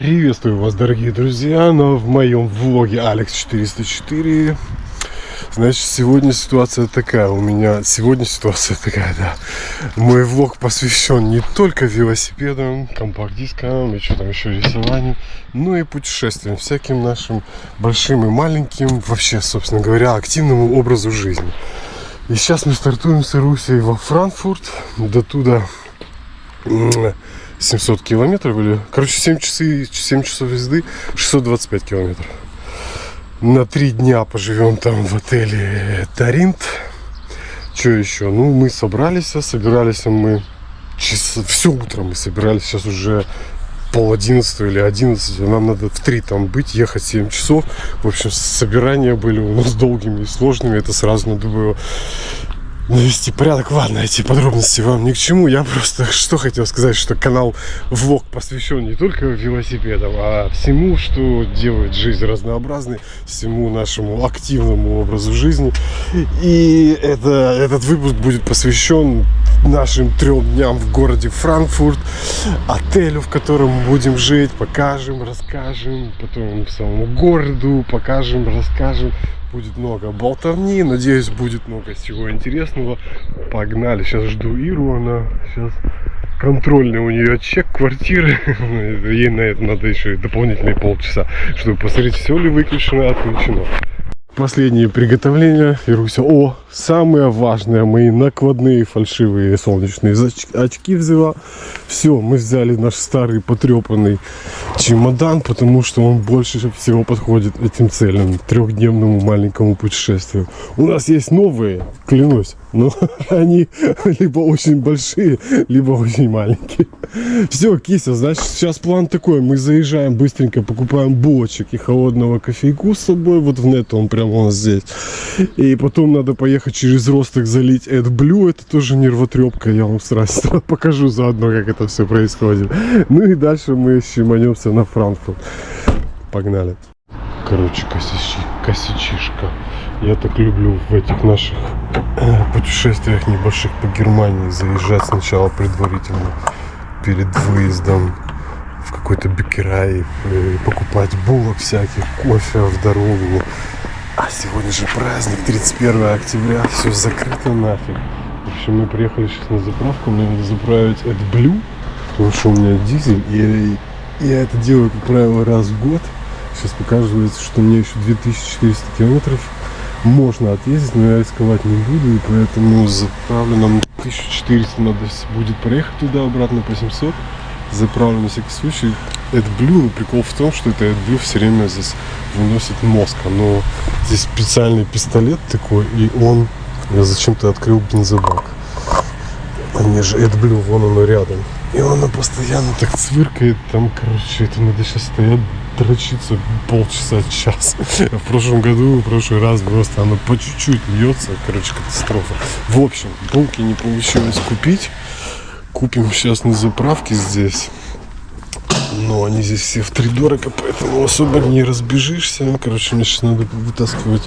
Приветствую вас, дорогие друзья, в моем влоге Алекс 404. Значит, сегодня ситуация такая, да. Мой влог посвящен не только велосипедам, компакт-дискам и что там еще, рисованию, но и путешествиям, всяким нашим большим и маленьким, вообще, собственно говоря, активному образу жизни. И сейчас мы стартуем с Ирусей во Франкфурт, до туда 700 километров, или, короче, 7 часов езды, 625 километров. На 3 дня поживем там в отеле Таринт. Что еще? Ну, мы собирались мы все утро мы собирались, сейчас уже 10:30 или 11, нам надо в 3 там быть, ехать 7 часов. В общем, собирания были у нас долгими и сложными, это сразу надо было навести порядок. Ладно, эти подробности вам ни к чему. Я просто что хотел сказать, что влог посвящен не только велосипедам, а всему, что делает жизнь разнообразной, всему нашему активному образу жизни. И этот выпуск будет посвящен нашим 3 дням в городе Франкфурт, отелю, в котором мы будем жить, покажем, расскажем, потом самому городу покажем, расскажем. Будет много болтовни, надеюсь, будет много всего интересного. Погнали, сейчас жду Иру, она сейчас контрольный у нее чек квартиры. Ей на это надо еще и дополнительные полчаса, чтобы посмотреть, все ли выключено, отключено. Последние приготовления. Ируся, самое важное, мои накладные фальшивые солнечные очки взяла. Все, мы взяли наш старый потрепанный чемодан, потому что он больше всего подходит этим целям, 3-дневному маленькому путешествию. У нас есть новые, клянусь, но они либо очень большие, либо очень маленькие. Все, кися, значит, сейчас план такой. Мы заезжаем быстренько, покупаем булочек и холодного кофейку с собой. Вот в Нетто, он прямо у нас здесь. И потом надо поехать через Росток залить AdBlue. Это тоже нервотрепка. Я вам сразу покажу заодно, как это все происходит. Ну и дальше мы щеманемся на Франкфурт. Погнали. Короче, косячишка. Я так люблю в этих наших путешествиях небольших по Германии заезжать сначала предварительно перед выездом в какой-то бекерай, покупать булок всяких, кофе в дорогу. А сегодня же праздник, 31 октября, все закрыто нафиг. В общем, мы приехали сейчас на заправку, мне надо заправить AdBlue, потому что у меня дизель, и я это делаю, как правило, раз в год. Сейчас показывается, что мне еще 2400 километров можно отъездить, но я рисковать не буду, и поэтому заправлю нам 1400, надо будет проехать туда-обратно по 700. Заправлю на всякий случай. AdBlue, прикол в том, что это AdBlue все время здесь выносит мозг. Но здесь специальный пистолет такой, и я зачем-то открыл бензобак. А мне же AdBlue, вон оно рядом. И оно постоянно так цвыркает, там, короче, это надо сейчас стоять, дрочиться полчаса, час. В прошлый раз просто оно по чуть-чуть льется, короче, катастрофа. В общем, булки не получилось купить. Купим сейчас на заправке здесь. Но они здесь все втридорого, поэтому особо не разбежишься. Короче, мне сейчас надо вытаскивать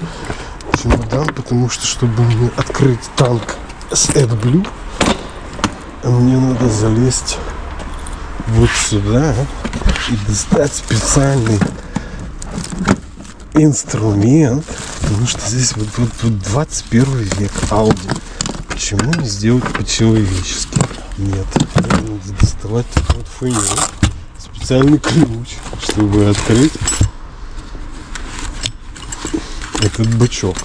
чемодан, потому что, чтобы мне открыть танк с AdBlue, мне надо залезть вот сюда и достать специальный инструмент, потому что здесь вот 21 век, Audi. Почему не сделать по-человечески? Нет, надо доставать вот хуйню, специальный ключ, чтобы открыть этот бычок.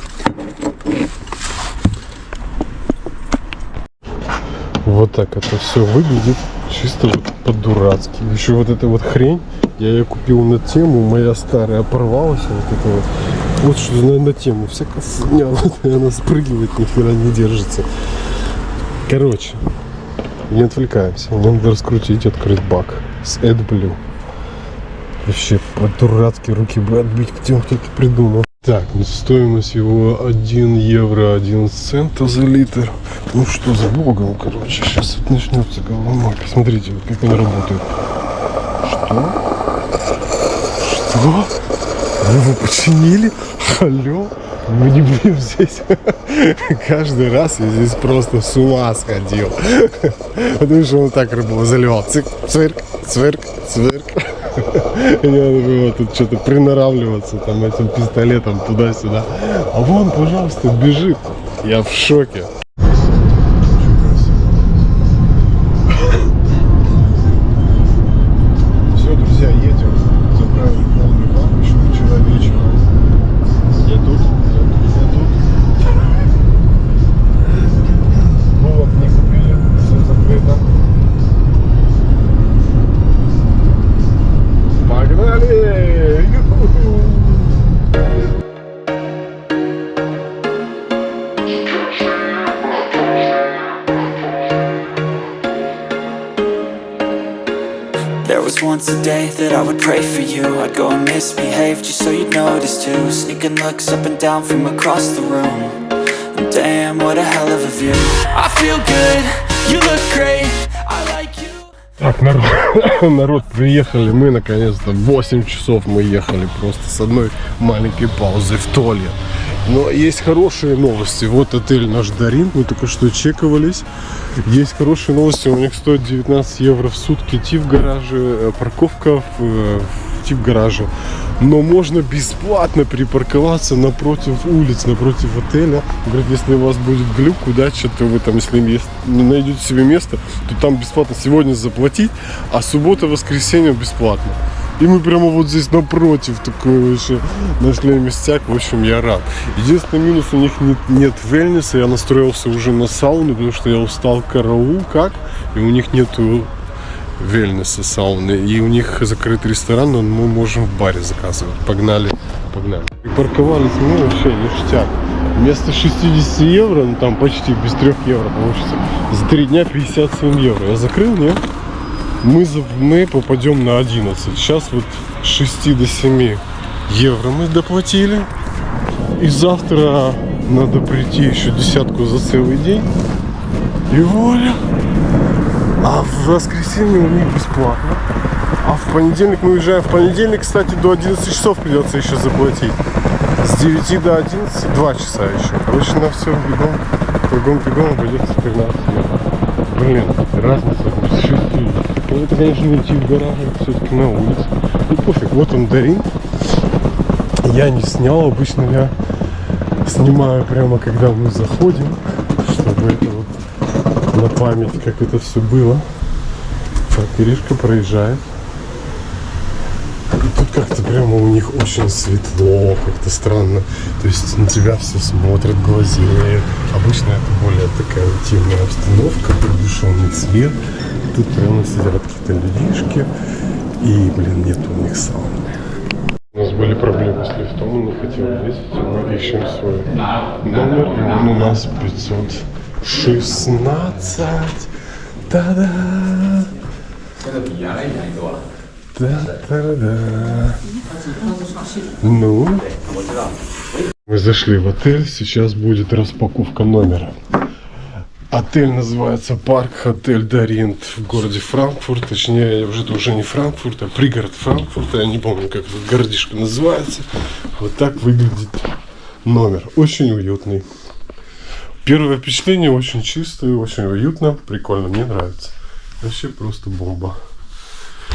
Вот так это все выглядит, чисто вот по-дурацки. Еще вот эта вот хрень, я ее купил на тему, моя старая порвалась, вот это вот. Вот что на тему, всякая фигня, вот, и она спрыгивает, ни хера не держится. Короче, не отвлекаемся, мне надо раскрутить, открыть бак с AdBlue. Вообще по-дурацки руки бы отбить к тем, кто это придумал. Так, стоимость его 1 евро 11 центов за литр. Ну что за богом, короче, сейчас вот начнется головомойка. Смотрите, вот как он работает. Что? Вы его починили? Алло? Мы не будем здесь. Каждый раз я здесь просто с ума сходил. Потому что он так рыбу заливал. Цирк, цвырк, цвырк, цвырк. Не надо было тут что-то приноравливаться там этим пистолетом туда-сюда. А вон, пожалуйста, бежит. Я в шоке. Все, друзья, едем. Заправили полный бак еще вчера вечером. Я тут. Булок не купили, все закрыто. Погнали! There was once a day that I would pray for you. I'd go and misbehave just so you'd notice too. Sneaking looks up and down from across the room. And damn, what a hell of a view. I feel good, you look great, I like you. Так, народ, приехали мы наконец-то. 8 часов мы ехали просто с одной маленькой паузой в туалет. Но есть хорошие новости. Вот отель наш Дарин, мы только что чековались. Есть хорошие новости, у них стоит 19 евро в сутки идти в гараже, парковка в гараже. Но можно бесплатно припарковаться напротив улиц, напротив отеля. Говорит, если у вас будет глюк, удача, то вы там, если не найдете себе место, то там бесплатно сегодня заплатить, а суббота, воскресенье бесплатно. И мы прямо вот здесь напротив такой вообще нашли местяк. В общем, я рад. Единственный минус, у них нет вельнеса. Я настроился уже на сауну, потому что я устал караул как. И у них нету вельнеса, сауны. И у них закрытый ресторан, но мы можем в баре заказывать. Погнали. И парковались мы вообще ништяк. Вместо 60 евро, ну там почти без 3 евро получится. За 3 дня 57 евро. Я закрыл, нет? Мы попадем на 11. Сейчас вот с 6 до 7 евро мы доплатили. И завтра надо прийти еще десятку за целый день. И воля. А в воскресенье у них бесплатно. А в понедельник мы уезжаем. В понедельник, кстати, до 11 часов придется еще заплатить. С 9 до 11 2 часа еще. Короче, на все бегом обойдется 13 евро. Блин, разница 6. Ну, это, конечно, не идти в гараж, все-таки на улице. Ну, пофиг, вот он Дарин. Я не снял, обычно я снимаю прямо когда мы заходим, чтобы это вот на память, как это все было. Так, Иришка проезжает. И тут как-то прямо у них очень светло, как-то странно. То есть на тебя все смотрят, глазеют. Обычно это более такая интимная обстановка, приглушенный свет. Тут прямо сидят какие-то людишки. И, блин, нет у них сауны. У нас были проблемы с лифтом, он не хотел ездить. Мы ищем свой номер. И он у нас 516. Та-да! Да-да-да. Ну, мы зашли в отель, сейчас будет распаковка номера. Отель называется Парк Отель Даринт в городе Франкфурт, точнее, уже не Франкфурт, а пригород Франкфурта, я не помню, как этот городишко называется. Вот так выглядит номер, очень уютный. Первое впечатление очень чистое, очень уютно, прикольно, мне нравится. Вообще просто бомба.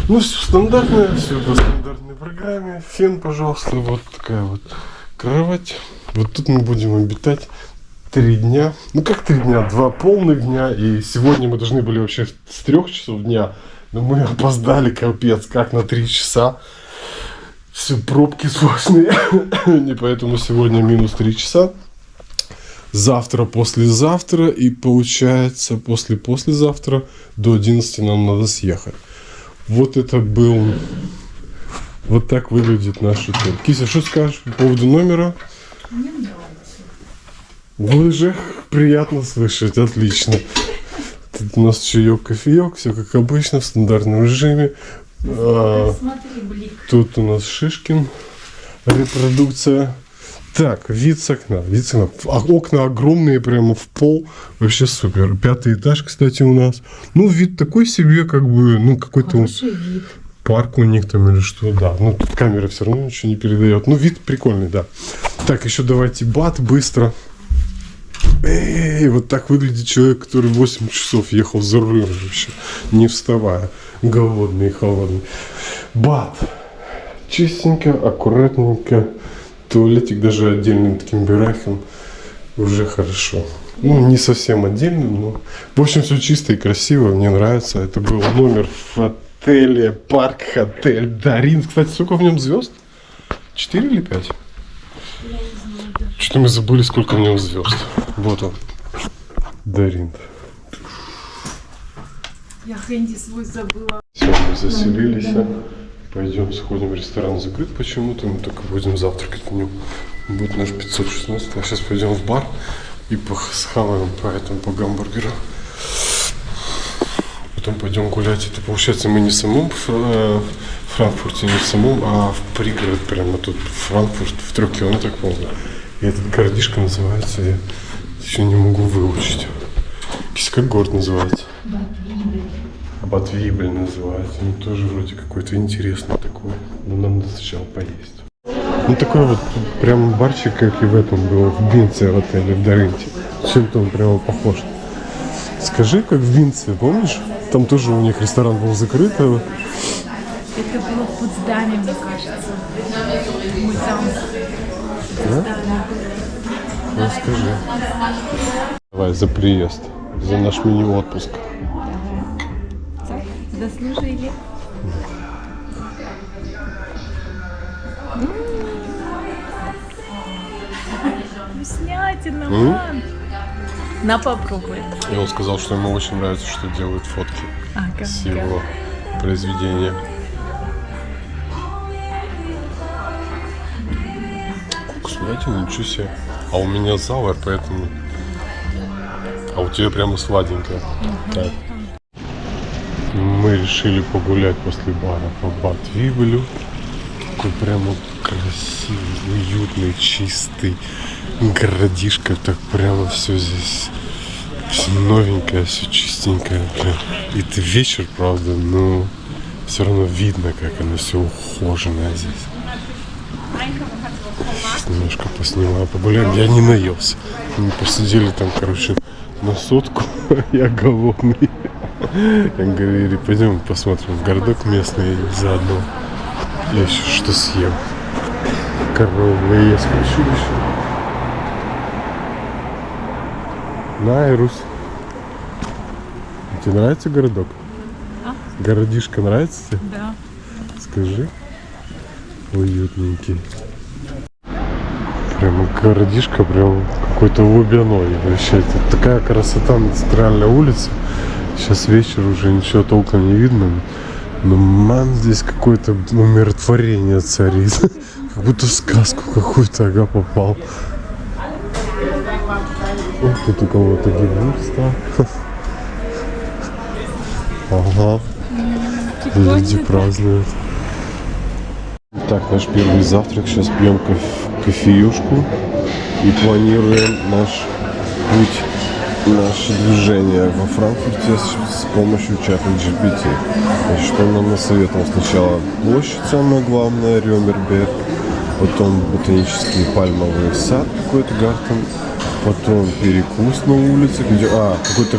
Ну, все стандартное, все по стандартной программе. Фен, пожалуйста, вот такая вот кровать. Вот тут мы будем обитать 3 дня. Ну, как 3 дня? 2 полных дня. И сегодня мы должны были вообще с 3 часов дня. Но мы опоздали, капец, как на 3 часа. Все пробки сложные. И поэтому сегодня минус 3 часа. Завтра, послезавтра. И получается, послезавтра до 11 нам надо съехать. Вот это был... Вот так выглядит наш отель. Кися, что скажешь по поводу номера? Мне нравится. Уже приятно слышать, отлично. Тут у нас чаек, кофеек, все как обычно, в стандартном режиме. Смотри, блик. Тут у нас Шишкин, репродукция. Так, вид с окна. Окна огромные, прямо в пол. Вообще супер. 5-й этаж, кстати, у нас. Ну, вид такой себе, как бы, ну, какой-то Вид. парк у них там или что, да. Ну, тут камера все равно ничего не передает. Ну, вид прикольный, да. Так, еще давайте бат быстро. Эй, вот так выглядит человек, который 8 часов ехал за рулем вообще, не вставая. Голодный и холодный. Бат. Чистенько, аккуратненько. Туалетик даже отдельным таким бюрахом. Уже хорошо. Ну, не совсем отдельным, но... В общем, все чисто и красиво. Мне нравится. Это был номер в отеле Парк Хотель Даринт. Кстати, сколько в нем звезд? 4 или 5? Что-то мы забыли, сколько в нем звезд. Вот он. Даринт. Я Хэнди свой забыла. Все, мы заселились. Пойдем сходим в ресторан. Закрыт почему-то. Мы только будем завтракать в нем. Будет наш 516. А сейчас пойдем в бар и схаваем по гамбургеру. Потом пойдем гулять. Это получается мы не в самом Франкфурте, не в самом, а в пригород. Прямо тут Франкфурт в 3 километрах, по-моему. И этот городишко называется, я еще не могу выучить. Как город называется? Батвибель называется. Ну, тоже вроде какой-то интересный такой. Но нам надо сначала поесть. Ну, такой вот прям барчик, как и в этом было, в Бинце, в отеле, в Даринте. Чем-то он прямо похож. Скажи, как в Бинце, помнишь? Там тоже у них ресторан был закрыт. Это было под зданием, мне кажется. Мы там. Да? Ну, скажи. Давай за приезд, за наш мини-отпуск. Заслужили. Вкуснятина, мам. На, попробуй. И он сказал, что ему очень нравится, что делают фотки с его произведения. Вкуснятина, ничего себе. А у меня зауэр, поэтому... А у тебя прямо сладенькое. Так. Мы решили погулять после бара по Батвибелю. Такой прямо красивый, уютный, чистый городишко. Так прямо все здесь. Все новенькое, все чистенькое. И это вечер, правда, но все равно видно, как оно все ухоженное здесь. Сейчас немножко поснимаю, погуляем. Я не наелся. Мы посидели там, короче, на сотку. Я голодный. Я говорю, пойдем посмотрим в городок местный заодно. Я еще что съем. Коровы есть хочу еще. На, Ирус. Тебе нравится городок? А? Городишко нравится тебе? Да. Скажи. Уютненький. Прямо городишко прям какой-то лубяной. Вообще, это такая красота на центральной улице. Сейчас вечер, уже ничего толком не видно. Но ман, здесь какое-то умиротворение царит. Как будто в сказку какую-то попал. Ох, тут у кого-то гибель стал. Ага. Люди празднуют. Так, наш первый завтрак. Сейчас пьем кофеюшку и планируем наш путь, наше движение во Франкфурте с помощью чата GPT. Значит, что он нам насоветовал? Сначала площадь, самая главная, Рёмерберг, потом ботанический пальмовый сад, какой-то гартен, потом перекус на улице, где, какой-то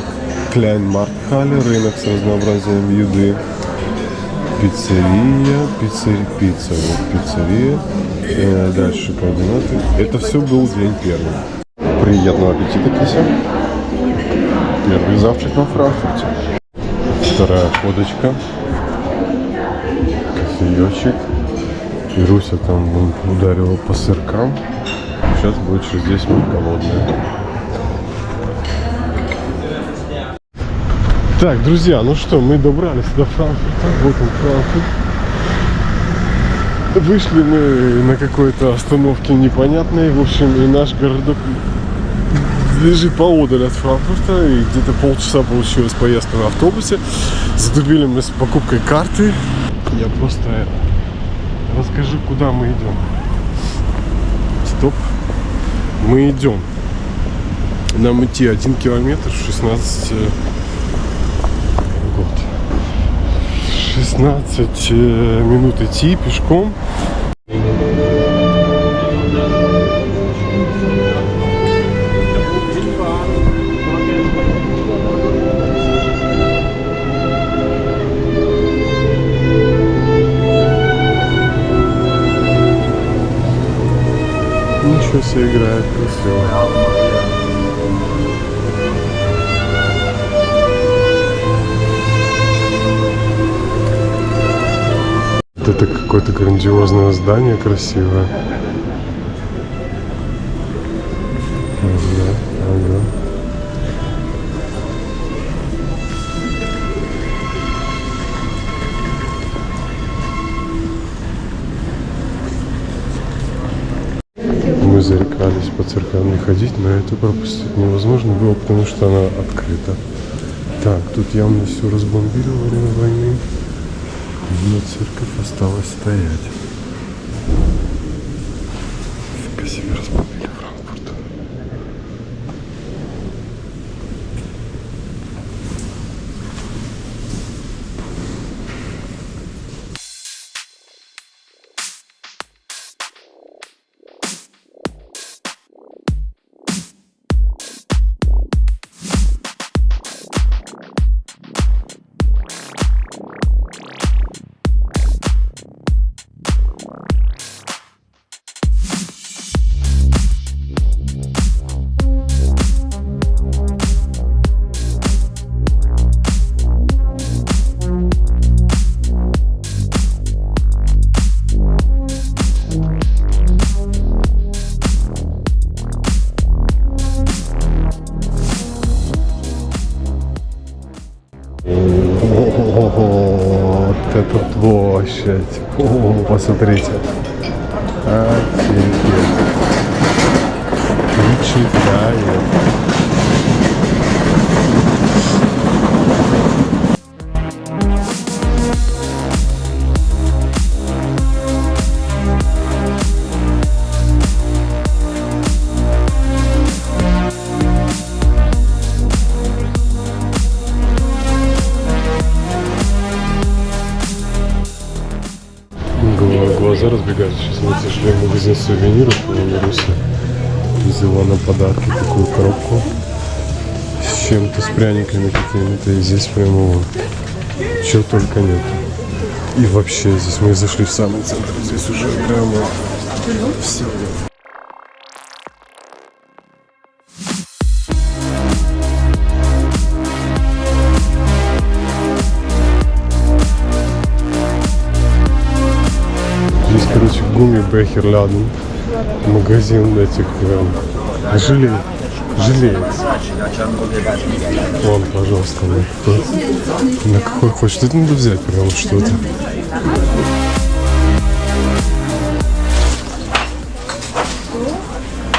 Кляйн-Марктхалле, рынок с разнообразием еды, пиццерия, пиццерия, дальше координаты. Это все был день первый. Приятного аппетита, Кися. Первый завтрак во Франкфурте. Вторая ходочка. Кофеечек. И Руся там ударила по сыркам. Сейчас будет через 10 минут голодная. Так, друзья, ну что, мы добрались до Франкфурта. Вот он, Франкфурт. Вышли мы на какой-то остановке непонятной. В общем, и наш городок лежит поодаль от Франкфурта. И где-то полчаса получилось поездка на автобусе. Затупили мы с покупкой карты. Я просто расскажи, куда мы идем. Стоп. Мы идем. Нам идти 1 километр 16 минут идти пешком. Ничего себе играет красиво. Это какое-то грандиозное здание красивое. Ага. Мы зарекались по церквям не ходить, но это пропустить невозможно было, потому что она открыта. Так, тут явно все разбомбили во время войны, но церковь осталась стоять. Фига себе разбомбили Франкфурт. Вот это площадь. О, посмотрите. Офигеть. Впечатляет. Глаза разбегаются. Сейчас мы зашли в магазин сувениров в Беларуси. Взяла на подарки такую коробку с чем-то, с пряниками какими-то. И здесь прямо вот чего только нет. И вообще здесь мы зашли в самый центр. Здесь уже прямо все. Здесь, короче, Гумми Бехер рядом. Магазин этих жалеет. Вон, пожалуйста, на какой хочешь. Тут надо взять прям что-то.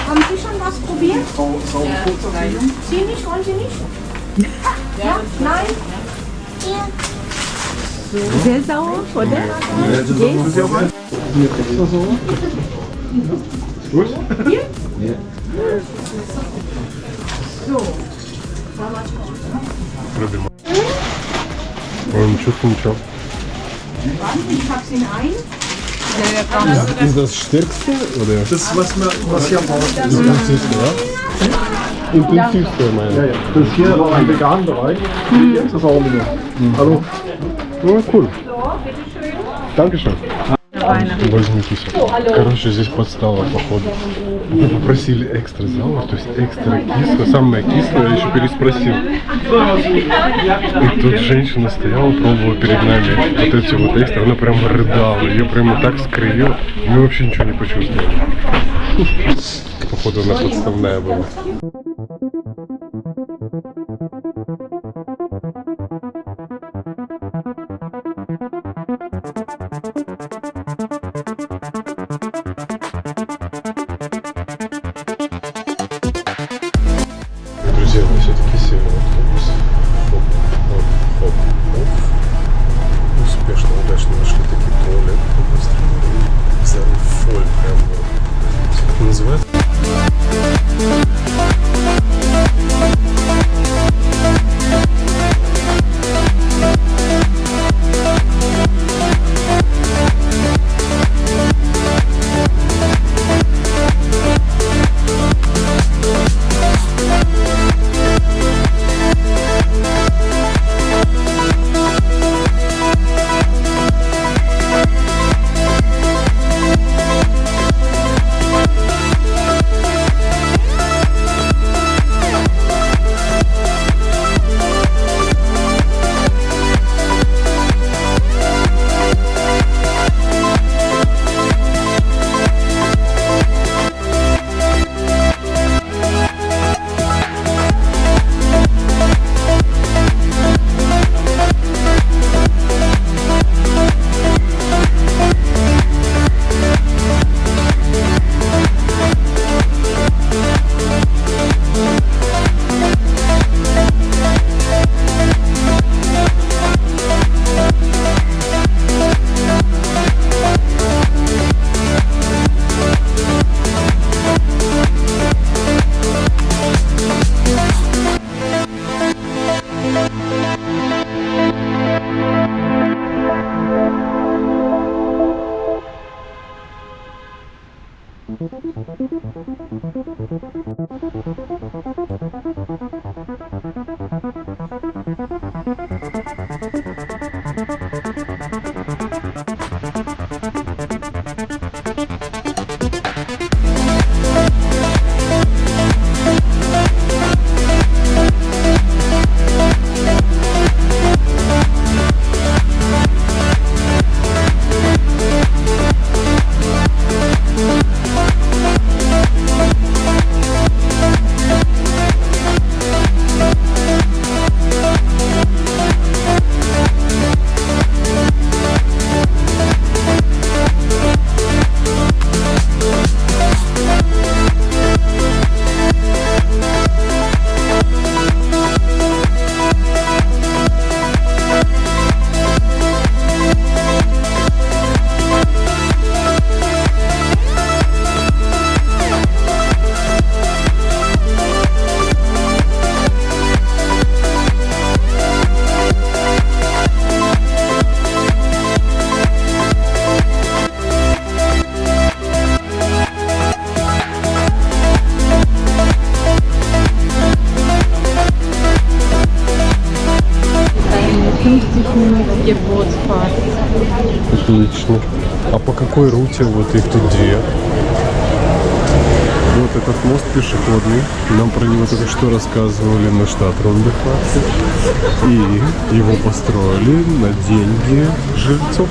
Haben Sie schon was probiert? Sie nicht? Wollen Sie nicht? Ja? Nein? Hier? Sehr sauer, oder? Пробуем. Ой, ничего. Ich pack's Ihnen ein. Ist das stärkste oder? Das ist was hier am Haus ist. Das intensivste, ja? Intensivste, meine Ja, ja. Das hier war ein veganer Bereich. Das ist auch Menü. Hallo. Ну, cool. Dankeschön. Возьмите все. Короче, здесь подстава, походу. Мы попросили экстра зала, то есть экстра кисло, самое кислое, я еще переспросил. И тут женщина стояла, пробовала перед нами вот эти вот экстра, она прямо рыдала, ее прямо так скривила, мы вообще ничего не почувствовали. Походу она подставная была. Друзья, мы все-таки сели в автобус. Хоп. Успешно, удачно нашли такие туалеты быстро. И взяли фоль прям. Как это называется? Отлично. А по какой руте? Вот их тут две. Вот этот мост пешеходный. Нам про него только что рассказывали на штат Ронде-Хатте. И его построили на деньги жильцов,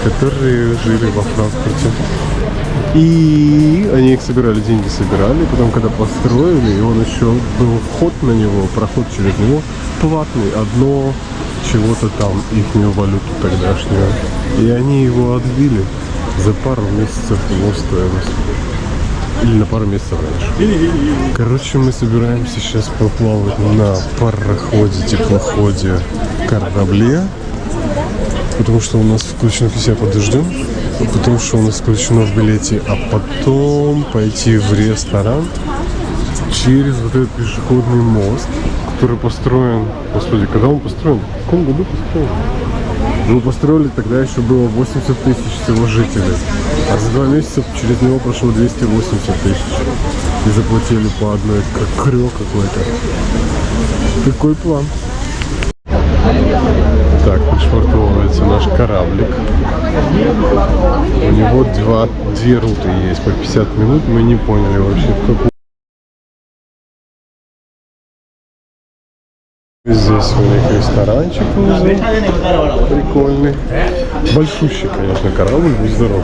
которые жили во Франкфурте. И они их собирали, деньги собирали. Потом, когда построили, и он еще был вход на него, проход через него платный. Одно чего-то там, ихнюю валюту тогдашнюю. И они его отбили за пару месяцев его стоимость. Или на пару месяцев раньше. Короче, мы собираемся сейчас поплавать на пароходе, теплоходе, корабле. Потому что у нас включено, если я подождем, потому что у нас включено в билете, а потом пойти в ресторан через вот этот пешеходный мост, который построен, господи, когда он построен? В каком году построен? Его построили, тогда еще было 80 тысяч всего жителей, а за 2 месяца через него прошло 280 тысяч. И заплатили по одной, как крё какой-то. Такой план. Так, пришвартовывается наш кораблик. У него две руты есть по 50 минут. Мы не поняли вообще, в какую. Здесь у них ресторанчик внизу. Прикольный. Большущий, конечно, корабль, будь здоров.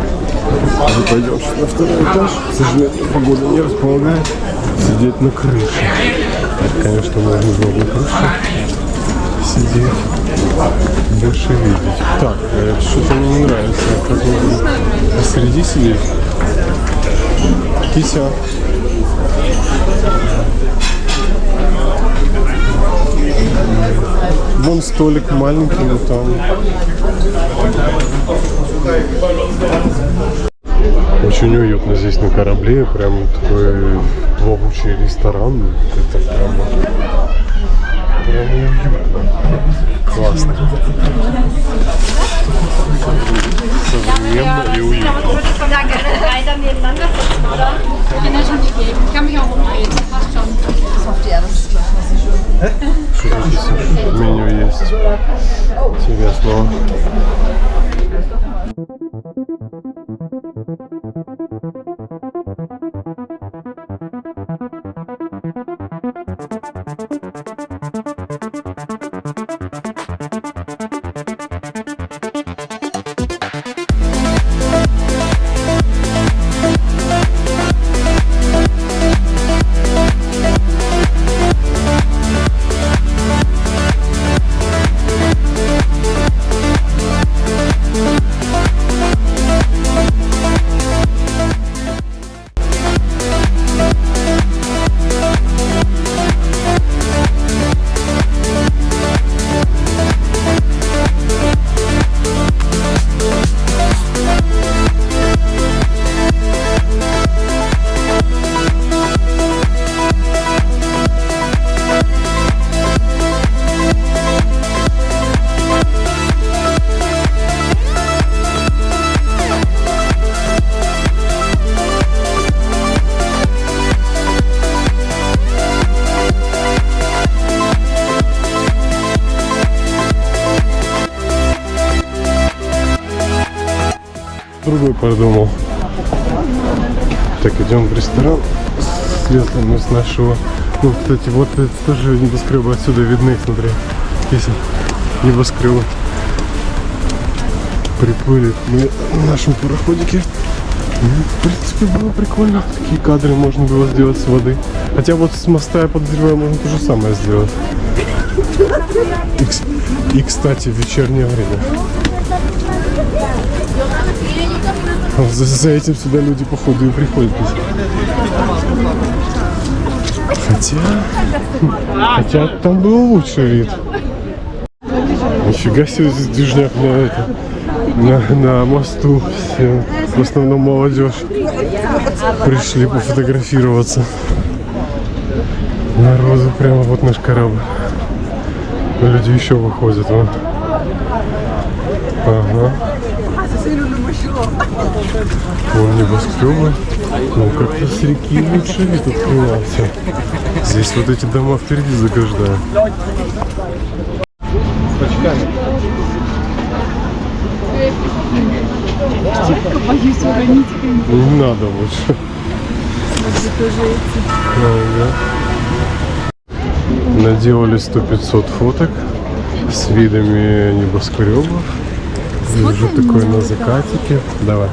Мы пойдем сейчас на второй этаж. К сожалению, погода не располагает сидеть на крыше. Конечно, можно было на крыше сидеть, больше видеть. Так, что-то мне не нравится, как можно посреди сидеть. Кися. Вон столик маленький, но там. Очень уютно здесь на корабле, прям такой плавучий ресторан. Это прям уютно. Классно. Современно и уютно. Что здесь меню есть? Интересно. Другой продумал. Так, идем в ресторан. Светлый мы с нашего. Ну, кстати, вот это тоже небоскребы отсюда видны, смотри. Если небоскребы. Приплыли мы на нашем пароходике. В принципе, было прикольно. Такие кадры можно было сделать с воды. Хотя вот с моста, я подозреваю, можно то же самое сделать. И кстати, в вечернее время. За этим сюда люди, походу, и приходят. Хотя там был лучший вид. Нифига себе здесь движняк на мосту. Все, в основном молодежь, пришли пофотографироваться. Народу прямо вот наш корабль. Люди еще выходят. Вон. Ага. Вон небоскребы. Ну, как-то с реки лучше вид открывался. Здесь вот эти дома впереди заграждают. Только боюсь уронить какие-нибудь. Не надо лучше. Тоже эти. Ага. Наделали 100-500 фоток с видами небоскребов. Уже такой на закатике. Давай.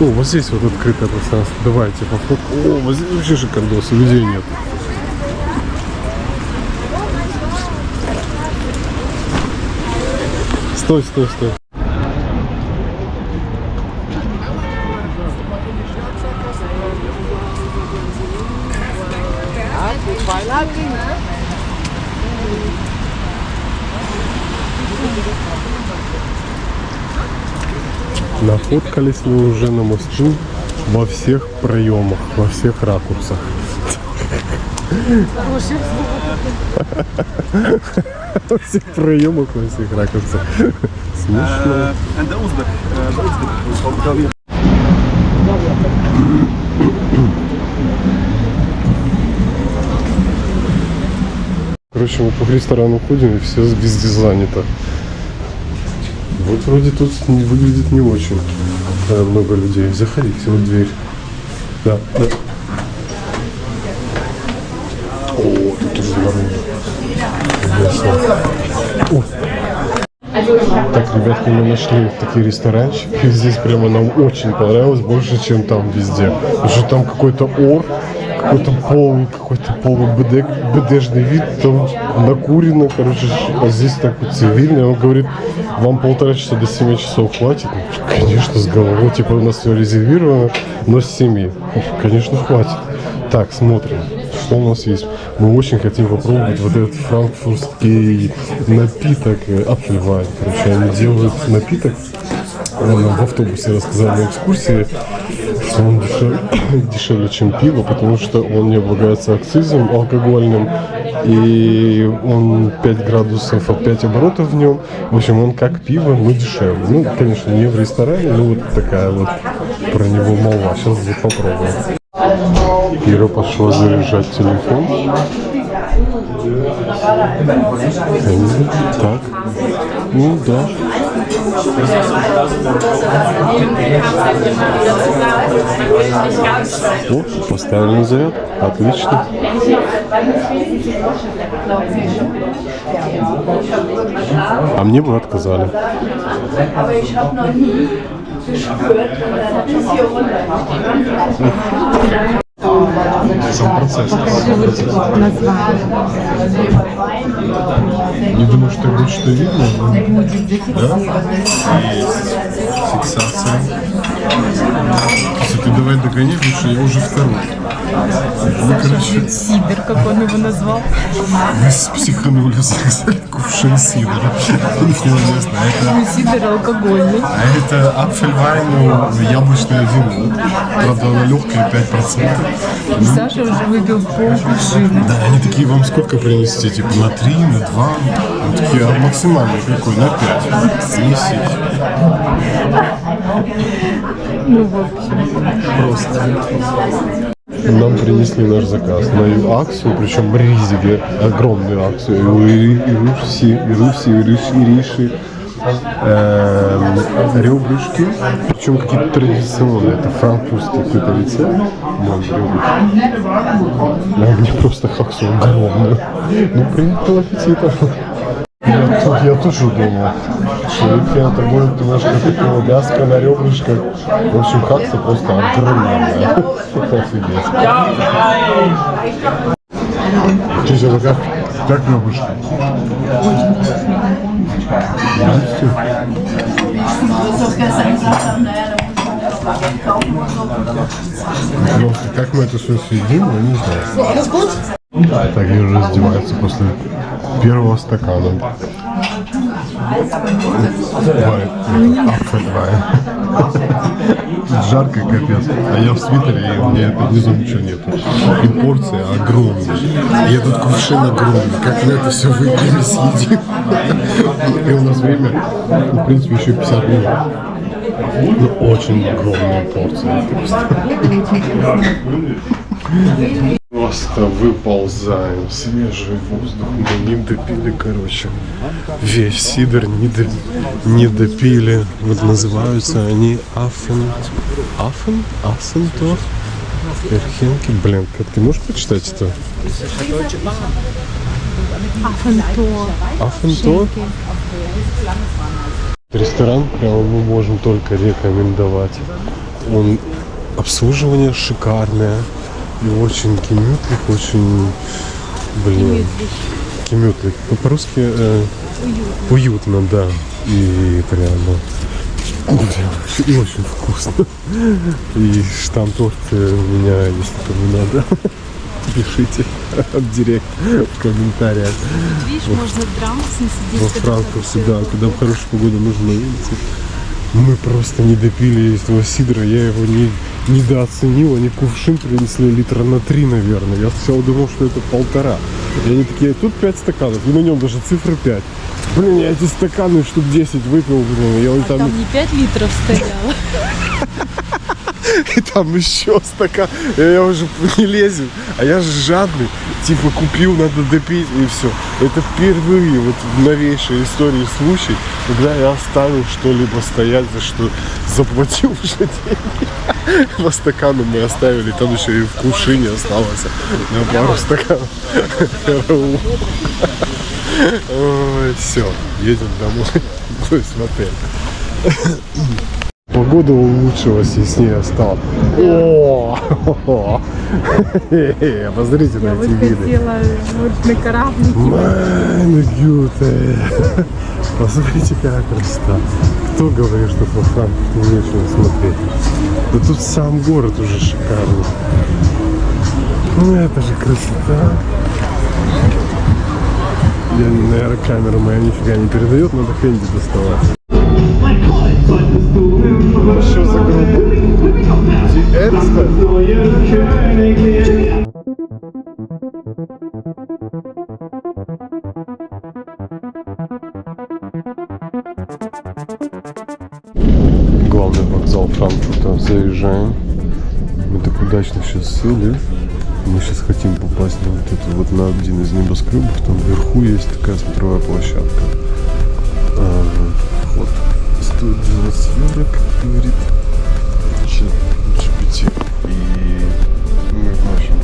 О, вот здесь вот открытое пространство. Давайте пофоткаем. О, вот здесь вообще шикардос, людей нет. Стой, стой, стой. Нафоткались мы уже на мосту во всех проемах, во всех ракурсах. Во всех проемах, во всех ракурсах. Смешно. Короче, мы по ресторану ходим, и все везде занято. Вот вроде тут выглядит не очень много людей. Заходите, вот дверь. Да, да. О, тут тоже народу. Так, ребятки, мы нашли такие ресторанчики. Здесь прямо нам очень понравилось, больше, чем там везде. Потому что там какой-то ор, какой-то полубедежный вид, там накурено, короче, а здесь так вот цивильно. Он говорит, вам 1,5 часа до 7 часов хватит? Ну, конечно, с головой, типа у нас все резервировано, но с 7. Конечно, хватит. Так, смотрим, что у нас есть. Мы очень хотим попробовать вот этот франкфуртский напиток Apfelwein. Короче, они делают напиток. Он нам в автобусе рассказал на экскурсии, что он дешевле, чем пиво, потому что он не облагается акцизом алкогольным, и он 5 градусов от 5 оборотов в нем. В общем, он как пиво, но дешевле. Ну, конечно, не в ресторане, но вот такая вот про него молва. Сейчас вот попробуем. Ира пошла заряжать телефон. Так, ну да. О, поставили на заряд. Отлично. А мне бы отказали. Сам процесс. Не думаю, что будет что видно. Да? Есть фиксация. Если ты давай догони, потому что я уже второй. Ну, короче, Сидор, как он его назвал. мы психанули, заказали кувшин сидора. Неизвестно, это... Сидор алкогольный. А это Apfelwein, яблочное вино. Правда, оно легкое, 5%. Саша уже выпил полкувшина. Да, они такие, вам сколько принести? Типа на 3, на 2? Ну, такие, а максимальный какой? На 5. Несите. Ну, в общем. Просто. Нам принесли наш заказ на акцию, причем ризиге, огромную акцию. И риши, ребрышки, причем какие-то традиционные, это французский какой-то рецепт. А мне просто акцию огромную. Ну, приятного аппетита. Я тоже думал, что это будет немножко такого мяска на ребрышках. В общем, хакса просто огромная. Офигеть. Честно, как ребрышки? Просто как мы это все съедим, я не знаю. Так, я уже раздевается после первого стакана. Жарко, капец. А я в свитере, и у меня внизу ничего нету. И порция огромная. И этот кувшин огромный. Как на это все выпьем и съедим. И у нас время, в принципе, еще 50 минут. Ну, очень огромная порция. Просто выползаем в свежий воздух. Мы не допили, короче. Весь сидр не допили. Вот называются они Аффентор? Эрхенки. Блин, как ты можешь прочитать это? Аффентор? Ресторан прямо мы можем только рекомендовать. Обслуживание шикарное. И очень кемютлик, очень, блин, кемютлик. По-русски уютно, да. И прямо, и очень вкусно. И штамп-торт у меня, если кому надо, пишите в директ, в комментариях. Видишь, можно драться, Во Франкфурте, да, когда в хорошую погоду нужно на улице. Мы просто не допили этого сидра, я его недооценил. Они кувшин принесли литра на 3, наверное. Я сначала думал, что это 1,5. И они такие, тут 5 стаканов, и на нем даже цифра 5. Блин, я эти стаканы штук 10 выпил, блин, и он там... Там не 5 литров стояло. И там еще стакан. Я уже не лезу. А я же жадный. Типа купил, надо допить и все. Это впервые вот в новейшей истории случай, когда я оставил что-либо стоять, за что заплатил уже деньги. По стакану мы оставили. Там еще и в кувшине осталось на пару стаканов. Ой, все, едем домой. То есть в отель. Погода улучшилась, яснее стало. О! Посмотрите на эти виды. Хотела вот на кораблике. Meine Güte. Посмотрите, какая красота. Кто говорит, что по Франкфурту нечего смотреть? Да тут сам город уже шикарный. Ну это же красота. Наверное, камера моя нифига не передает, надо хэнди доставать. Что за группа? Die Ärzte? Главный вокзал Франкфурта. Заезжаем. Мы так удачно сейчас сели. Мы сейчас хотим попасть на вот эту вот на один из небоскребов. Там вверху есть такая смотровая площадка. Вход стоит 12 евро, как говорит GPT. И мы в нашем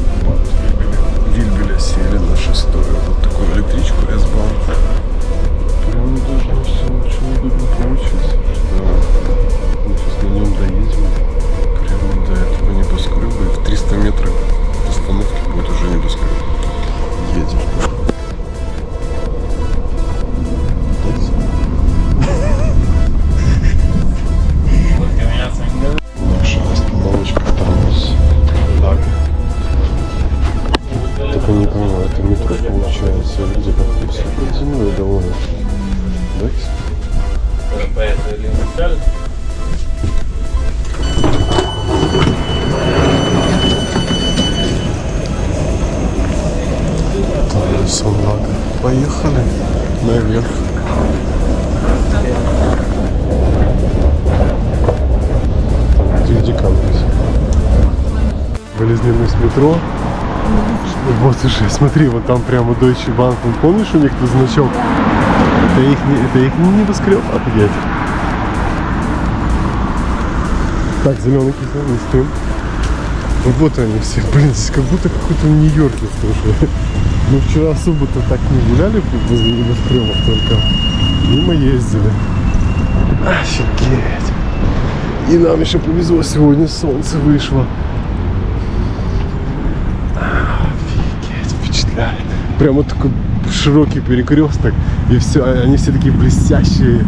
Вильбеле сели на 6-ю вот такую электричку S-Bahn. Прям должно все очень удобно получиться, что мы сейчас на нем доедем прямо до этого небоскреба, и в 300 метров от остановки будет уже небоскреб. Едем. Наша остановочка Транс Лаг. Только не понимаю, это метро получается, или где как-то все под землей довольно. Да? Сон Лага. Поехали наверх. Где кампус? Вылезли мы с метро. Вот уже, смотри, вот там прямо Deutsche Bank. Помнишь, у них тут значок? Это их не небоскреб, офигеть. Так, зеленый кисель, не стоим. Вот они все. Блин, здесь как будто какой-то Нью-Йорк, слушай. Мы вчера особо-то так не гуляли возле небоскребов, только мимо ездили. Офигеть. И нам еще повезло, сегодня солнце вышло. Офигеть, впечатляет. Прямо такой широкий перекресток. И все, они все такие блестящие.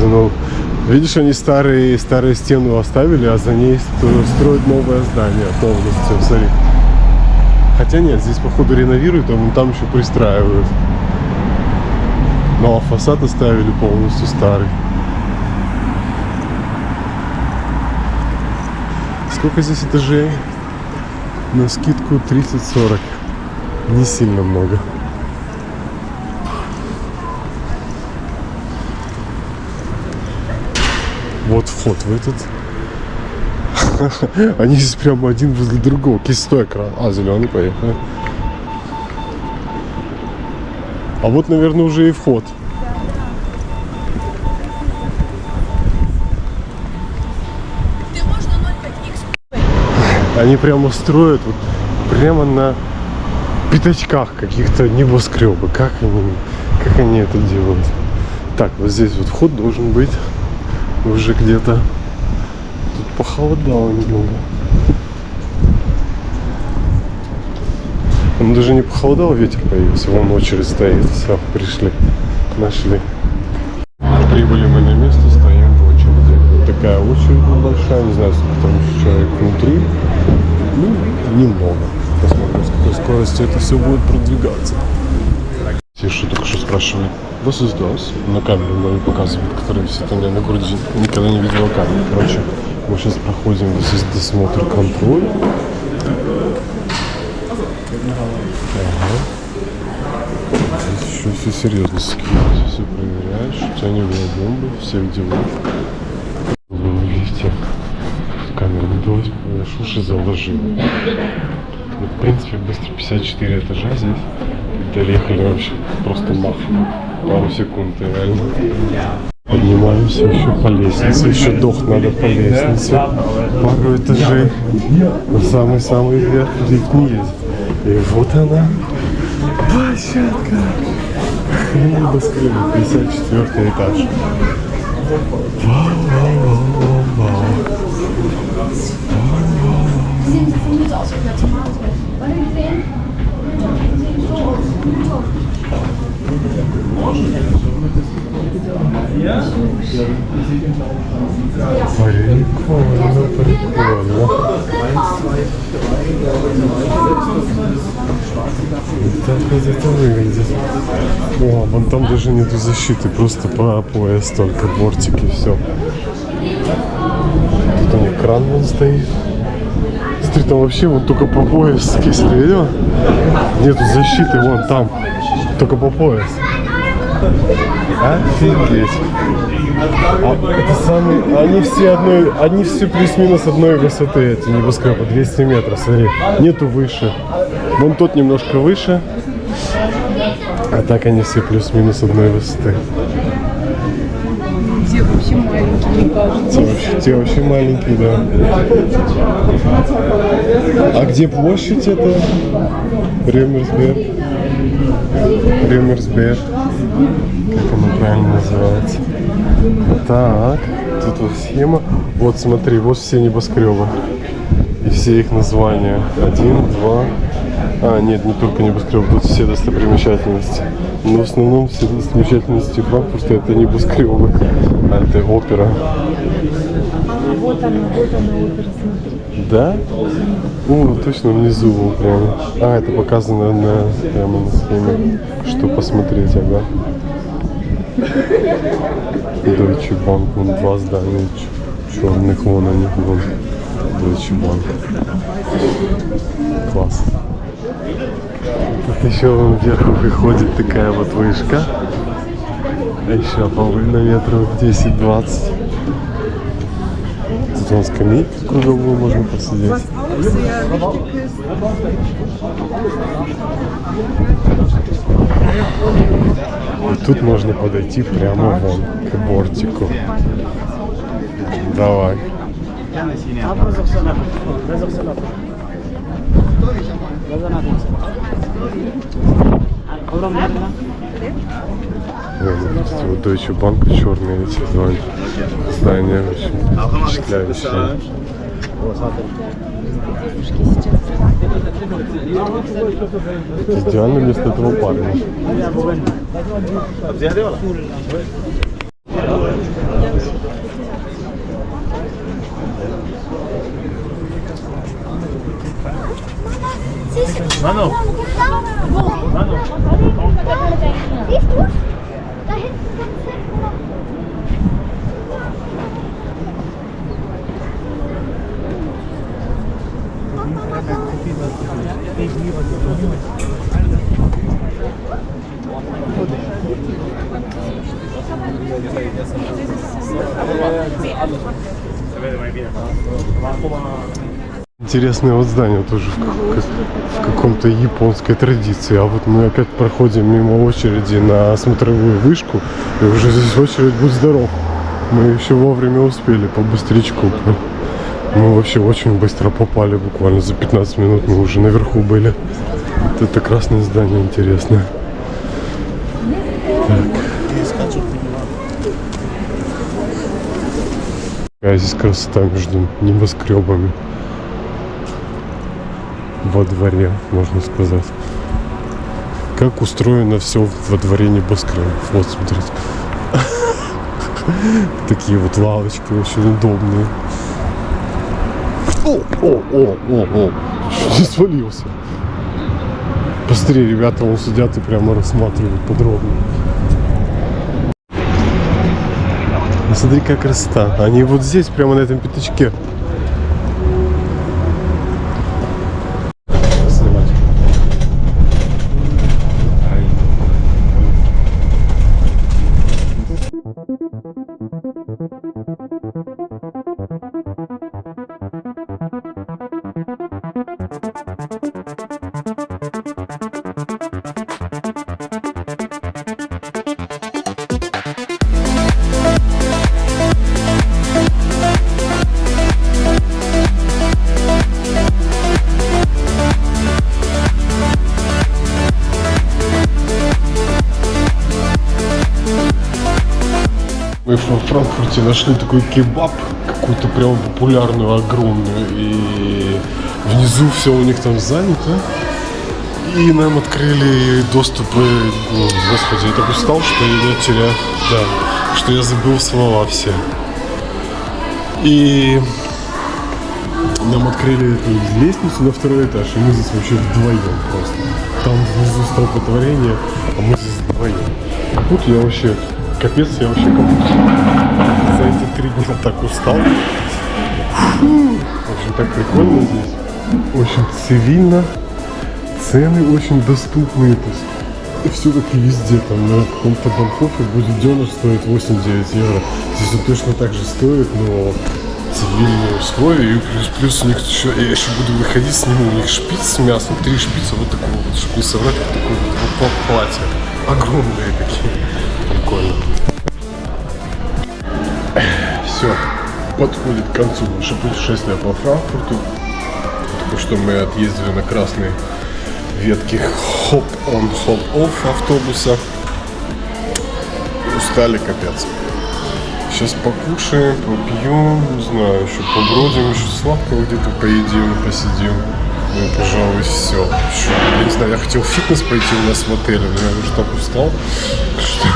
Ну, видишь, они старые стену оставили, а за ней строят новое здание полностью, смотри. Хотя нет, здесь походу реновируют, а вон там еще пристраивают. Ну а фасад оставили полностью старый. Сколько здесь этажей? На скидку 30-40. Не сильно много. Вот вход в этот. Они здесь прямо один возле другого. Кистой экран. А, зеленый, поехали. А вот, наверное, уже и вход. Они прямо строят вот прямо на пятачках каких-то небоскребы. Как они это делают? Так, вот здесь вот вход должен быть уже где-то. Тут похолодало немного. Он даже не похолодал, ветер появился. Вон очередь стоит. Все, пришли. Нашли. Прибыли мы на место, стоим в очереди. Вот такая очередь большая. Не знаю, сколько там еще человек внутри. Ну, немного. Посмотрим, с какой скоростью это все будет продвигаться. Тише только что спрашивает. Was ist das? На камеру мою показывают, которые висят у меня на груди. Никогда не видела камеру. Короче, мы сейчас проходим здесь досмотр, контроль. Ага. Здесь еще все серьезно. Security все проверяют, что у тебя не было бомбы, всех делов. Вы не видите, камера не удалось, аж уши заложила. Ну, в принципе, быстро 54 этажа здесь. Доехали вообще просто махом. Пару секунд, реально. Поднимаемся еще по лестнице. Еще дох надо по лестнице. Пару этажей. На самый-самый верх лифт не ездит. И вот она. Площадка. Небоскреб. 54 этаж. Вау. Прикольно. Так вот это выглядит. О, вон там даже нету защиты, просто по пояс только, бортики, все. Тут у них кран вон стоит. Смотри, там вообще вот только по пояс, если видел? Нету защиты, вон там, только по пояс. Офигеть. Это самые, они все плюс-минус одной высоты, эти небоскребы, 200 метров, смотри. Нету выше. Вон тот немножко выше. А так они все плюс-минус одной высоты. Те вообще маленькие, мне кажется. Те вообще маленькие, да. А где площадь это? Ремерсберг. Как она правильно называется? Так, тут вот схема. Вот смотри, вот все небоскребы. И все их названия. 1, 2. А, нет, не только небоскребы, тут все достопримечательности. Но в основном все достопримечательности Франкфурта это небоскребы. А это опера. Вот она опера, смотри. Да? О, точно внизу вон прямо. А, это показано прямо на схеме. Что посмотреть, ага. Deutsche Bank, вон два здания черных, вон они, вон Deutsche Bank. Класс. Тут еще вон вверху выходит такая вот вышка. А еще повально метров 10-20. Тут вон скамейки круговую можно посидеть. И тут можно подойти прямо вон, к бортику. Давай. Вот Deutsche Bank черные эти здания очень впечатляющие. Это идеально вместо этого парня. Manu. Siehst du? Da hinten ganz hinten noch. интересное вот здание тоже в каком-то японской традиции. А вот мы опять проходим мимо очереди на смотровую вышку, и уже здесь очередь, будь здоров. Мы еще вовремя успели по быстрячку. Мы вообще очень быстро попали, буквально за 15 минут мы уже наверху были. Вот это красное здание интересное. Какая здесь красота между небоскребами. Во дворе, можно сказать. Как устроено все во дворе небоскребов. Вот, смотрите. Такие вот лавочки очень удобные. О! Не свалился. Посмотри, ребята вон сидят и прямо рассматривают подробно. Смотри, какая красота. Они вот здесь, прямо на этом пятачке. Мы во Франкфурте нашли такой кебаб, какую-то прям популярную, огромную, и внизу все у них там занято. И нам открыли доступы, господи, я так устал, что я теряю, да, что я забыл слова все. И нам открыли эту лестницу на второй этаж, и мы здесь вообще вдвоем просто. Там внизу столпотворение, а мы здесь вдвоем. Тут я вообще... Капец, я вообще за эти 3 дня так устал. В общем, так прикольно здесь. Очень цивильно. Цены очень доступные. То есть, и все как и везде. Там на каком-то банкофе будет дёнер стоит 8-9 евро. Здесь он точно так же стоит, но цивильные условия. И плюс у них еще, я еще буду выходить, сниму у них шпиц с мясом. 3 шпица вот такого вот, чтобы не соврать, вот такое вот платье. Огромные такие. Прикольно. Все, подходит к концу наше путешествие по Франкфурту. Только что мы отъездили на красной ветке хоп-он, хоп-офф автобуса. Устали капец. Сейчас покушаем, попьем, не знаю, еще побродим, еще сладкого где-то поедим, посидим. Ну и, пожалуй, все. Я не знаю, я хотел в фитнес пойти у нас в отеле, но я уже так устал, что...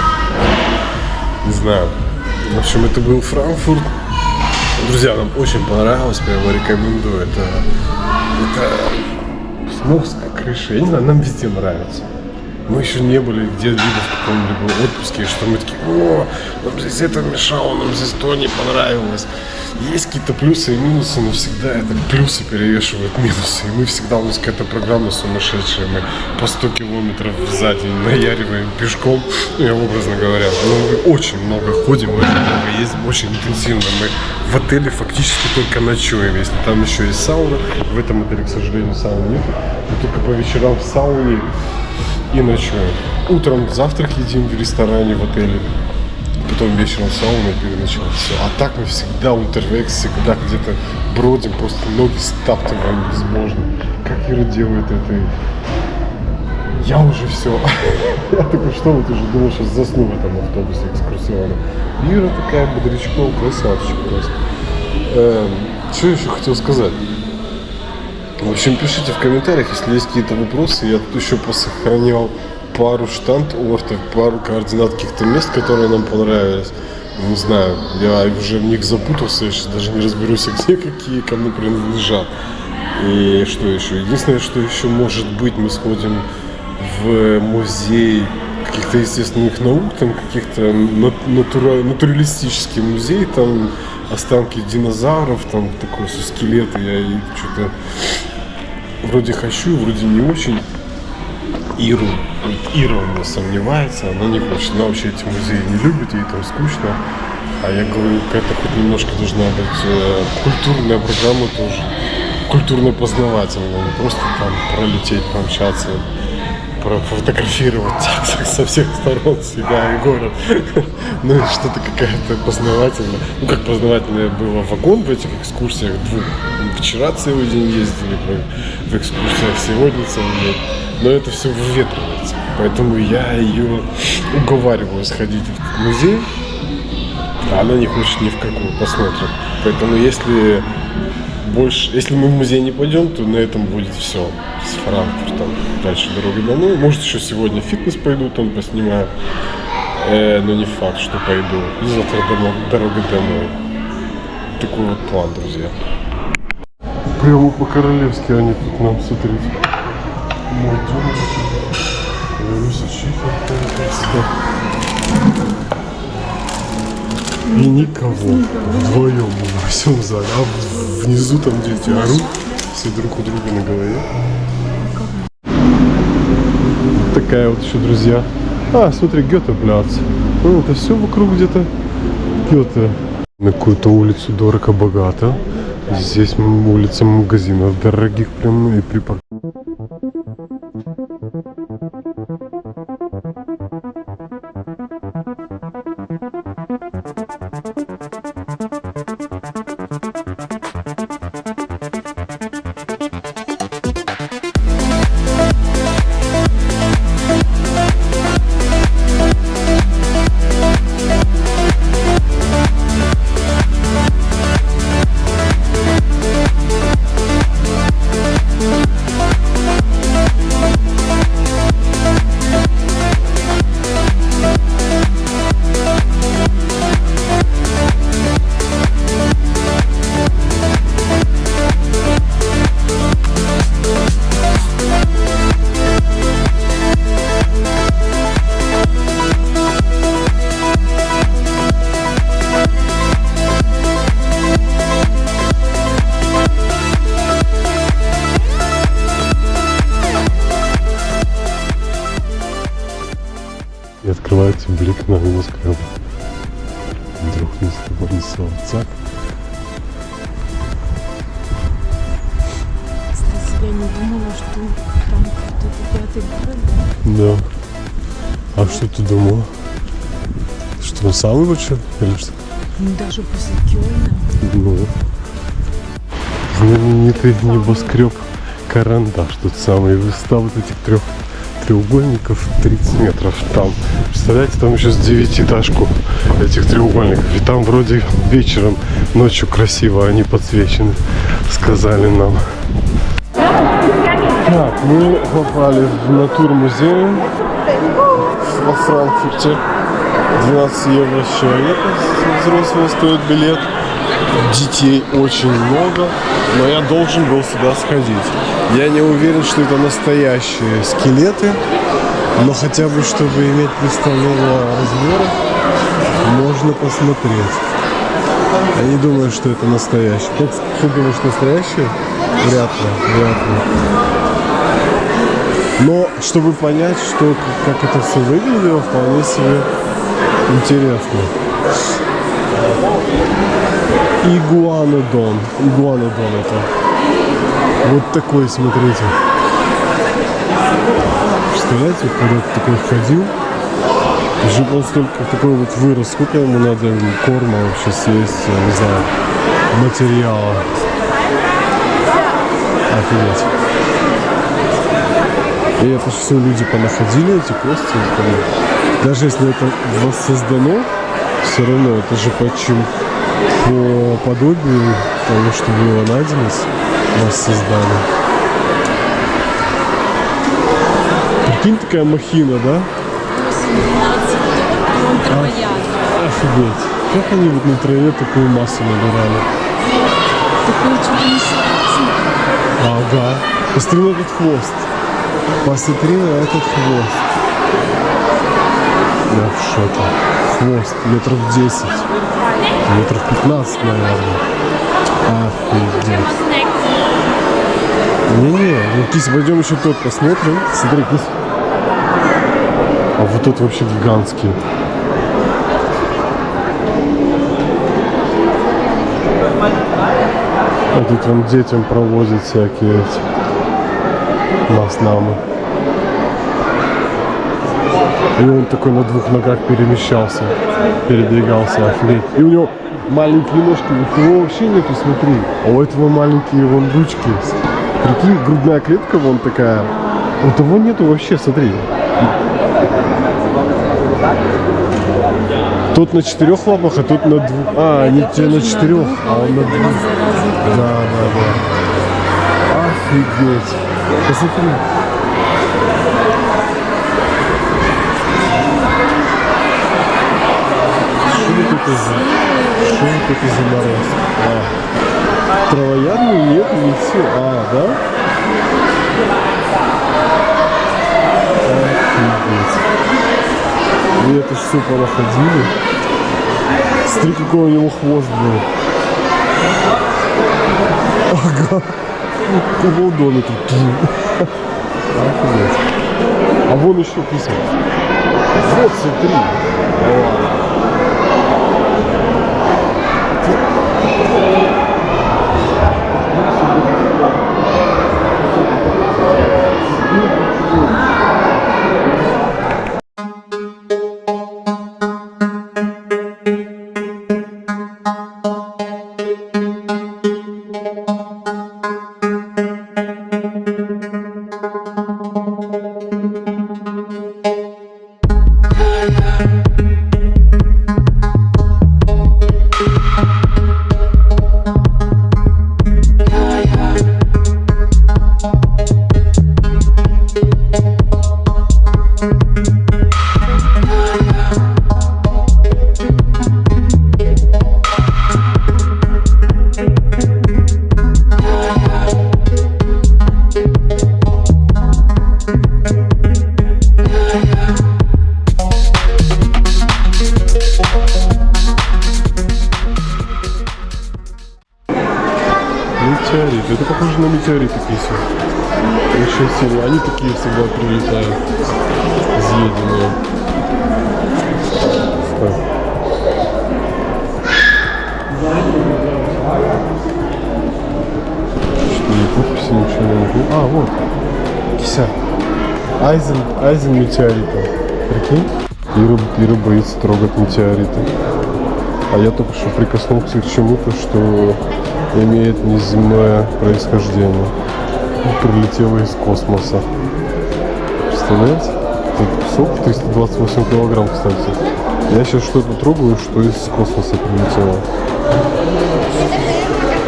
Не знаю. В общем, это был Франкфурт. Друзья, нам очень понравилось, прямо рекомендую. Это с мозга крыши. Я не знаю, нам везде нравится. Мы еще не были где-либо в каком-либо отпуске, что мы такие, о, нам здесь это мешало, нам здесь то не понравилось. Есть какие-то плюсы и минусы, но всегда это плюсы перевешивают минусы. И мы всегда, у нас какая-то программа сумасшедшая, мы по 100 километров за день наяриваем пешком, ну, я образно говоря. Мы очень много ходим, очень много ездим, очень интенсивно. Мы в отеле фактически только ночуем, если там еще есть сауна. В этом отеле, к сожалению, сауны нет. Мы только по вечерам в сауне и ночуем. Утром завтрак едим в ресторане, в отеле. Потом вечером сауна и переночевать. Все. А так мы всегда унтервекс, всегда где-то бродим, просто ноги стаптываем безбожно. Как Ира делает это. Я уже все. Я только что вот уже думал, сейчас засну в этом автобусе экскурсионном. Ира такая бодрячком, красавчик просто. Что я еще хотел сказать? В общем, пишите в комментариях, если есть какие-то вопросы. Я тут еще посохранял пару штандортов, пару координат каких-то мест, которые нам понравились. Не знаю, я уже в них запутался, я сейчас даже не разберусь, где какие, кому принадлежат. И что еще? Единственное, что еще может быть, мы сходим в музей каких-то естественных наук, там каких-то натуралистический музей, там останки динозавров, там такой со скелеты, я и что-то вроде хочу, вроде не очень. Ира у меня сомневается, она не хочет, она вообще эти музеи не любит, ей там скучно. А я говорю, какая-то хоть немножко должна быть культурная программа тоже. культурно-познавательно, не просто там пролететь, помчаться, пофотографировать со всех сторон себя и город. Ну и что-то какая-то познавательная. Ну как познавательная была вагон в этих экскурсиях двух. Вчера целый день ездили в экскурсиях, сегодня целый день. Но это все выветривается. Поэтому я ее уговариваю сходить в этот музей. А она не хочет ни в какую, посмотрим. Поэтому если мы в музей не пойдем, то на этом будет все с Франкфуртом. Дальше дорога домой. Может, еще сегодня в фитнес пойду, там поснимаю. Но не факт, что пойду. И завтра дорога домой. Такой вот план, друзья. Прямо по-королевски они тут нам, смотрите. И никого. Вдвоем мы во всем зале. А внизу там дети орут. Все друг у друга на голове. Такая вот еще, друзья. Смотри, Гёте-Пляц. Ну, это все вокруг где-то Гёте. На какую-то улицу дорого-богато. Здесь улица магазинов дорогих прям и припарк. И открывается блик на Винское. Вдруг не стопорнется отца. Кстати, я не думала, что Франкфурт это 5-й город. Да. А что ты думала? Что он самый большой или что? Ну, даже после Кёльна. Ну. Знаменитый небоскреб Карандаш. Тут самый высота вот этих треугольников 30 метров там. Представляете, там еще с 9-этажку этих треугольников. И там вроде вечером, ночью красиво они подсвечены, сказали нам. Так, мы попали в натурмузей во Франкфурте. 12 евро с человека взрослого стоит билет. Детей очень много, но я должен был сюда сходить. Я не уверен, что это настоящие скелеты, но хотя бы, чтобы иметь представление о размерах, можно посмотреть. Я не думаю, что это настоящие. Ты думаешь, настоящие? Вряд ли. Но чтобы понять, как это все выглядело, вполне себе интересно. Игуанодон это. Вот такой, смотрите. Представляете, когда ты такой ходил, жив он столько такой вот вырос, сколько ему надо корма вообще съесть, я не знаю, материала. Офигеть. И это все люди понаходили, эти кости. Даже если это воссоздано, все равно это же почему по подобию того, что было найдено, воссоздали. Прикинь, такая махина, да? Офигеть. Как они вот на траве такую массу набирали? Такое что-то не согласен. Ага. Посмотри на этот хвост. Посмотри на этот хвост. Я в шоке. Хвост метров 10. Метров 15, наверное. Офигеть. Не-не, ну кись, пойдем еще тот посмотрим. Смотри, кись. А вот тот вообще гигантский. А тут вон детям провозят всякие эти маснамы. И он такой на двух ногах перемещался, передвигался, офигеть. И у него маленькие ножки, у него вообще нету, смотри. А у этого маленькие вон ручки. Прикинь, грудная клетка вон такая. У того нету вообще, смотри. Тот на 4 лапах, а тот на 2. А, не те на 4, а он на 2. Да. Офигеть. Посмотри. Что это за мороз? Травоядный нет, не все. Да? Офигеть. И это ж все понаходили. Смотри, какой у него хвост был. Ага. Кувалдон это. Офигеть. А вон еще письма. Вот, смотри. Метеорит. Это похоже на метеориты писем. Очень сильно. Они такие всегда прилетают. Изъеденные. Что, не подписи, ничего не могу. А, вот. Кися. Айзен метеорита. Прикинь? Ира боится трогать метеориты. А я только что прикоснулся к чему-то, что имеет неземное происхождение. Прилетело из космоса. Представляете? Этот кусок 328 килограмм, кстати. Я сейчас что-то трогаю, что из космоса прилетело.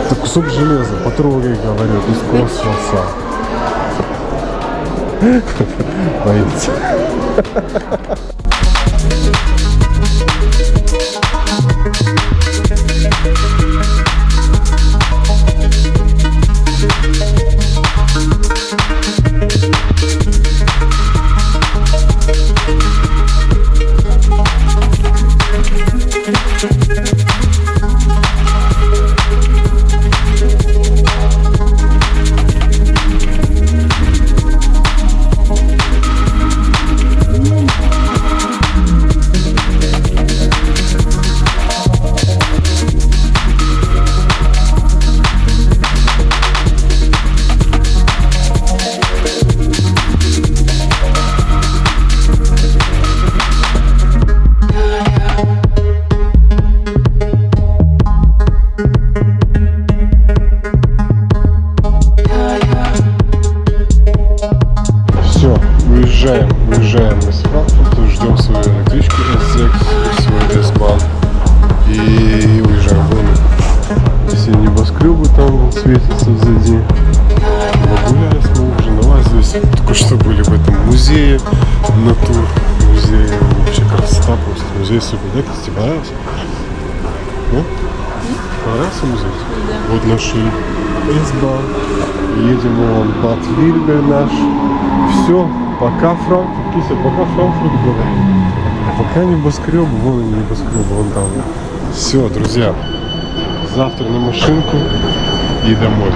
Это кусок железа, потрогай, говорят, из космоса. Боится. Уезжаем из Франкфурта, ждем свою электричку SX, свой S-Bahn и уезжаем в Лондон. Все небоскребы там светятся сзади. Нагулялись мы уже, налазились. Только что были в этом музее, натур музее. Вообще красота просто. Музей супер. Да, тебе понравился? Ну? Понравился музей? Да. Вот наши S-Bahn. Едем вон Бад Вильбер наш. Все. Пока Франкфурт, Кися, пока Франкфурт говорим. Пока небоскреб, вон они небоскреб, вон там. Все, друзья, завтра на машинку и домой.